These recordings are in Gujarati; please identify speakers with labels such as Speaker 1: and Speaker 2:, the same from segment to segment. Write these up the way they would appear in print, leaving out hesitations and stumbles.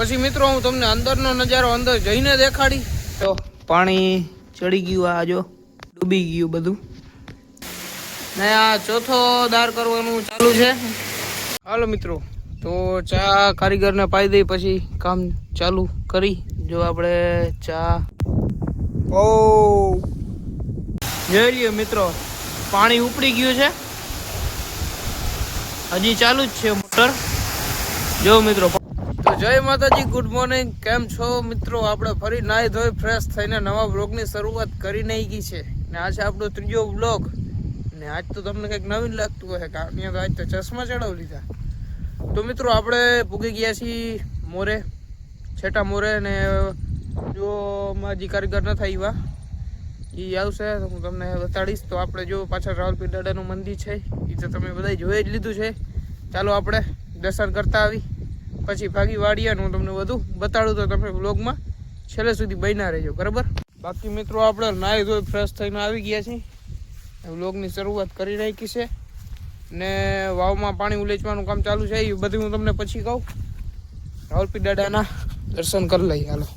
Speaker 1: પછી મિત્રો હું તમને અંદરનો નજારો અંદર જઈને દેખાડી. તો પાણી ચડી ગયું, આ જો ડૂબી ગયું બધું ને આ ચોથો દાર કરવાનું ચાલુ છે. હાલો મિત્રો, તો ચા કારીગરને પાઈ દઈ પછી કામ ચાલુ કરી. જો આપણે ચા જોઈ લઈએ મિત્રો, પાણી ઉપડી ગયું છે, હજી ચાલુ જ છે મોટર. જો મિત્રો, તો જય માતાજી, ગુડ મોર્નિંગ. કેમ છો મિત્રો? આપણે ફરી નાહી ધોઈ ફ્રેશ થઈને નવા બ્લોગની શરૂઆત કરી નાખી છે ને આ છે આપણો ત્રીજો બ્લોગ. ને આજ તો તમને કંઈક નવીન લાગતું હોય કારણ કે આજ તો ચશ્મા ચડાવી લીધા. તો મિત્રો આપણે પૂગી ગયા છીએ મોરે, છેટા મોરે. ને જો માજી કારીગર ન થાય એ આવશે તો હું તમને બતાડીશ. તો આપણે જો પાછળ રાવલપીર દાદાનું મંદિર છે એ તો તમે બધા જોઈ જ લીધું છે. ચાલો આપણે દર્શન કરતા આવી પછી ભાગી વાડીએ હું તમને બધું બતાડું. તો તમે વ્લોગમાં છેલ્લે સુધી બન્યા રહેજો, બરાબર? બાકી મિત્રો આપણે નાહી ધોઈ ફ્રેશ થઈને આવી ગયા છીએ, વ્લોગની શરૂઆત કરી નાખી છે ને વાવમાં પાણી ઉલેચવાનું કામ ચાલુ છે. એ બધું હું તમને પછી કહું. રાવલપીર દાદાના દર્શન કરી લઈએ. હાલો.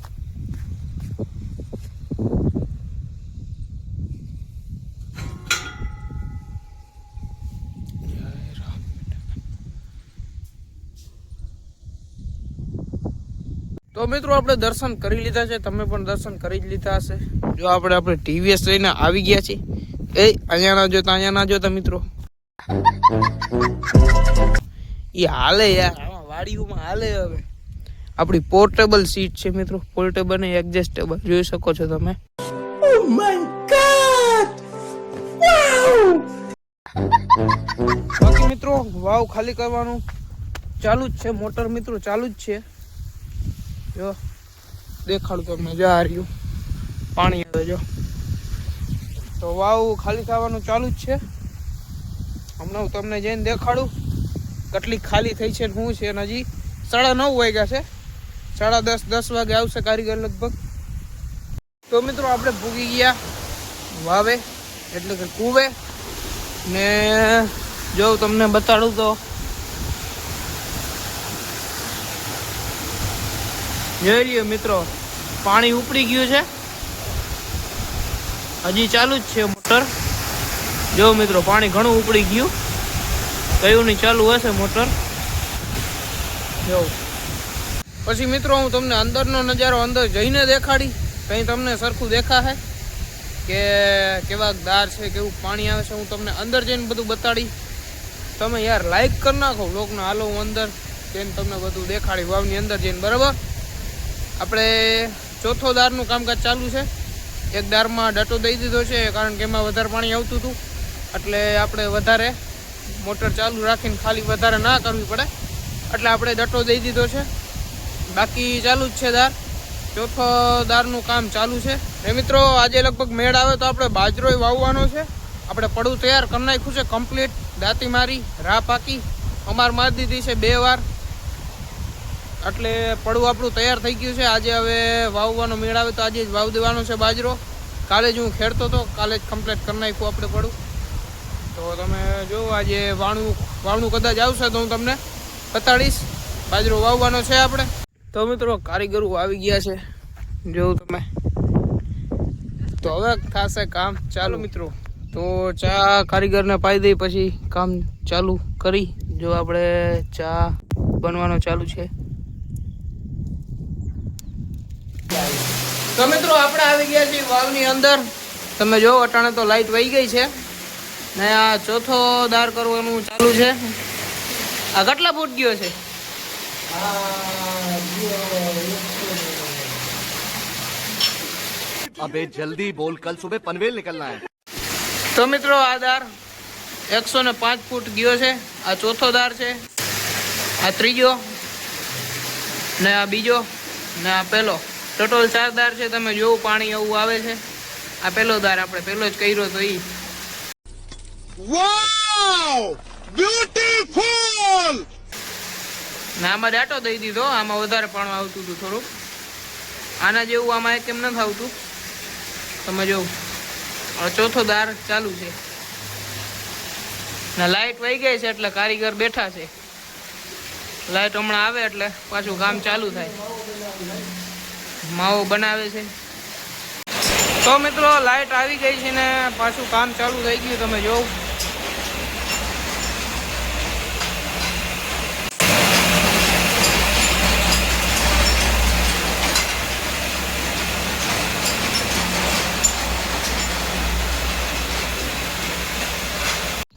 Speaker 1: તો મિત્રો આપણે દર્શન કરી લીધા છે, તમે પણ દર્શન કરી જ લીધા હશે. જો આપણે ટીવીએસ લઈને આવી ગયા છીએ. અહીંયા ના જોતા મિત્રો, એ હાલે યાર, આમાં વાડીઓમાં હાલે. હવે આપણી પોર્ટેબલ સીટ છે મિત્રો, પોર્ટેબલ ને એડજસ્ટેબલ, જોઈ શકો છો તમે. ઓ માય ગોડ, વાવ! બાકી મિત્રો વાવ ખાલી કરવાનું ચાલુ જ છે, મોટર મિત્રો ચાલુ જ છે. જો દેખાડું તમને, જો આ રહ્યું પાણી આવે. જો તો વાવ ખાલી થવાનું ચાલુ જ છે. હમણાં હું તમને જઈને દેખાડું કેટલી ખાલી થઈ છે, શું છે. હજી 9:30 વાગ્યા છે, 10:30 વાગે આવશે કારીગર લગભગ. તો મિત્રો આપણે ભૂગી ગયા વાવે એટલે કે કુવે. ને જો તમને બતાડું તો જોઈ લ્યો મિત્રો, પાણી ઉપડી ગયું છે, હજી ચાલુ જ છે મોટર. જો મિત્રો પાણી ઘણું ઉપડી ગયું, કયું નહીં ચાલુ હશે મોટર. જો પછી મિત્રો હું તમને અંદરનો નજારો અંદર જઈને દેખાડી. કંઈ તમને સરખું દેખાશે કે કેવા દાર છે, કેવું પાણી આવે છે, હું તમને અંદર જઈને બધું બતાડી. તમે યાર લાઈક કરી નાખો બ્લોગનો. હાલો હું અંદર જઈને તમને બધું દેખાડી વાવની અંદર જઈને, બરાબર? આપણે ચોથો દારનું કામકાજ ચાલુ છે. એક દારમાં ડટો દઈ દીધો છે કારણ કે એમાં વધારે પાણી આવતું હતું, એટલે આપણે વધારે મોટર ચાલુ રાખીને ખાલી વધારે ના કરવી પડે એટલે આપણે ડટો દઈ દીધો છે. બાકી ચાલુ જ છે દાર, ચોથો દારનું કામ ચાલુ છે. ને મિત્રો આજે લગભગ મેળ આવે તો આપણે બાજરોય વાવવાનો છે. આપણે પડું તૈયાર કરી નાખ્યું છે કમ્પ્લીટ, દાંતી મારી, રા પાકી અમાર મારી દીધી છે 2 વાર, એટલે પડવું આપણું તૈયાર થઈ ગયું છે. આજે હવે વાવવાનો મેળ આવે તો આજે જ વાવ દેવાનો છે બાજરો. કાલે જ હું ખેડતો હતો, કાલે જ કમ્પ્લીટ કરી નાખ્યું આપણે પડું. તો તમે જો આજે વાવણું કદાચ આવશે તો હું તમને બતાડીશ. બાજરો વાવવાનો છે આપણે. તો મિત્રો કારીગરો આવી ગયા છે, જોવું તમે. તો હવે થશે કામ ચાલુ મિત્રો. તો ચા કારીગરને પાઈ દઈ પછી કામ ચાલુ કરી. જો આપણે ચા બનવાનો ચાલુ છે. તો મિત્રો આપણે આવી ગયા છીએ વાવની અંદર. તમે જો અટાણે તો લાઈટ વહી ગઈ છે ને આ ચોથો દાર કરવાનું ચાલુ છે. આ કેટલા ફૂટ ગયો છે?
Speaker 2: अबे जल्दी बोल, कल सुबह पनवेल निकलना है.
Speaker 1: તો મિત્રો આ દાર 105 ફૂટ ગયો છે. આ ચોથો દાર છે, આ ત્રીજો ને આ બીજો ને આ પહેલો. ટોટલ 4 દાર છે. તમે જોવું પાણી એવું આવે છે. આ પહેલો દાર આપણે પહેલો જ કર્યો તો ઈ.
Speaker 2: वाव, ब्यूटीफुल.
Speaker 1: ને આમાં દાટો દઈ દીધો. આમાં વધારે પાણી આવતું હતું થોડુંક. આના જેવું આમાં કેમ નથી આવતું. તમે જોવું ચોથો દાર ચાલુ છે ને લાઈટ વહી ગઈ છે એટલે કારીગર બેઠા છે. લાઈટ હમણાં આવે એટલે પાછું કામ ચાલુ થાય. માવો બનાવે છે. તો મિત્રો લાઈટ આવી ગઈ છે ને પાછું કામ ચાલુ થઈ ગયું. તમે જોવો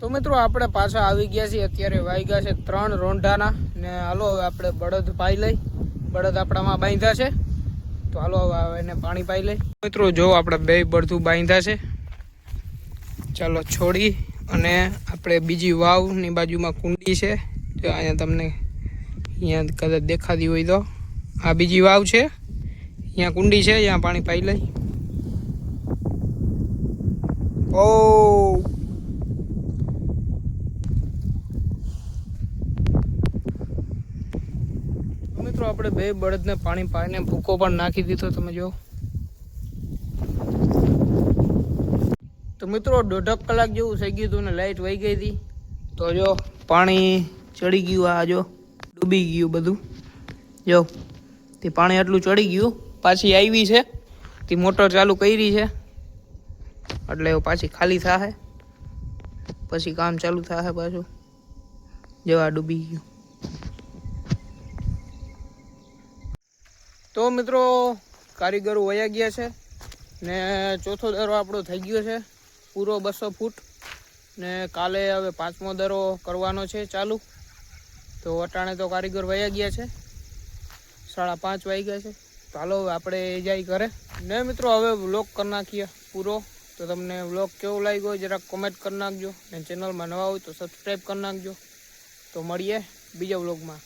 Speaker 1: તો મિત્રો આપણે પાછા આવી ગયા છીએ. અત્યારે વાગ્યા છે 3 રોંઢાના ને હાલો હવે આપણે બળદ પાઈ લઈ. બળદ આપણામાં બાંધ્યા છે તો હાલો હવે એને પાણી પાઈ લઈ. મિત્રો જો આપણે બે બળદું બાંધ્યા છે. ચાલો છોડી અને આપણે બીજી વાવની બાજુમાં કુંડી છે. જો અહીંયા તમને અહીંયા કદાચ દેખાતી હોય તો આ બીજી વાવ છે. અહીંયા કુંડી છે, અહીંયા પાણી પાઈ લઈ. ઓ મિત્રો આપણે બે બળદને પાણી પાઈને ભૂકો પણ નાખી દીધો. તમે જો તો મિત્રો 1.5 કલાક જેવું થઈ ગયું હતું ને લાઈટ વહી ગઈ હતી. તો જો પાણી ચડી ગયું. આ જો ડૂબી ગયું બધું. જો તે પાણી આટલું ચડી ગયું. પાછી આવી છે તે મોટર ચાલુ કરી છે એટલે પાછી ખાલી થશે. પછી કામ ચાલુ થશે પાછું. જો આ ડૂબી ગયું. તો મિત્રો કારીગરો વયા ગયા છે ને ચોથો દરો આપણો થઈ ગયો છે પૂરો 200 ફૂટ ને કાલે હવે 5મો દરો કરવાનો છે ચાલુ. તો અટાણે તો કારીગર વયા ગયા છે. 5:30 વાગ્યા છે. તો હાલો આપણે જાય કરે ને મિત્રો હવે વ્લોગ કરી નાખીએ પૂરો. તો તમને વ્લોગ કેવો લાગ્યો જરાક કોમેન્ટ કરી નાખજો ને ચેનલમાં નવા હોય તો સબસ્ક્રાઈબ કરી નાખજો. તો મળીએ બીજા વ્લોગમાં.